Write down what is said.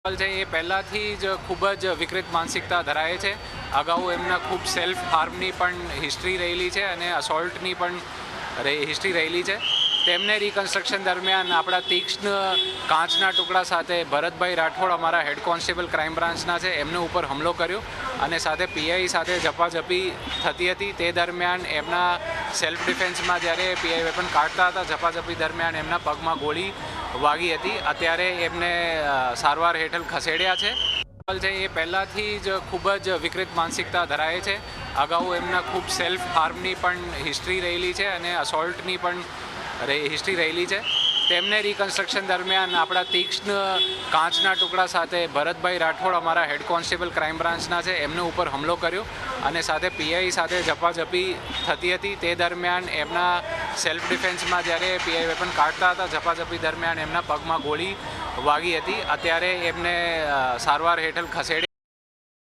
છે એ પહેલાંથી જ ખૂબ જ વિકૃત માનસિકતા ધરાવે છે. અગાઉ એમના ખૂબ સેલ્ફ હાર્મની પણ હિસ્ટ્રી રહેલી છે અને અસોલ્ટની પણ હિસ્ટ્રી રહેલી છે. તેમને રિકન્સ્ટ્રક્શન દરમિયાન આપણા તીક્ષ્ણ કાચના ટુકડા સાથે ભરતભાઈ રાઠોડ અમારા હેડ કોન્સ્ટેબલ ક્રાઇમ બ્રાન્ચના છે એમને ઉપર હુમલો કર્યો અને સાથે પીઆઈ સાથે ઝપાઝપી થતી હતી. તે દરમિયાન એમના સેલ્ફ ડિફેન્સમાં જ્યારે પીઆઈ વેપન કાઢતા હતા ઝપાઝપી દરમિયાન એમના પગમાં ગોળી વાગી હતી. અત્યારે એમને સારવાર હેઠળ ખસેડ્યા છે. એ પહેલાંથી જ ખૂબ જ વિકૃત માનસિકતા ધરાવે છે. અગાઉ એમના ખૂબ સેલ્ફ હાર્મની પણ હિસ્ટ્રી રહેલી છે અને અસોલ્ટની પણ હિસ્ટ્રી રહેલી છે. તેમને રિકન્સ્ટ્રક્શન દરમિયાન આપણા તીક્ષ્ણ કાચના ટુકડા સાથે ભરતભાઈ રાઠોડ અમારા હેડ કોન્સ્ટેબલ ક્રાઇમ બ્રાન્ચના છે એમને ઉપર હુમલો કર્યો અને સાથે પીઆઈ સાથે ઝપાઝપી થતી હતી. તે દરમિયાન એમના સેલ્ફ ડિફેન્સમાં જ્યારે પીઆઈ વેપન કાઢતા હતા ઝપાઝપી દરમિયાન એમના પગમાં ગોળી વાગી હતી. અત્યારે એમને સારવાર હેઠળ ખસેડ્યા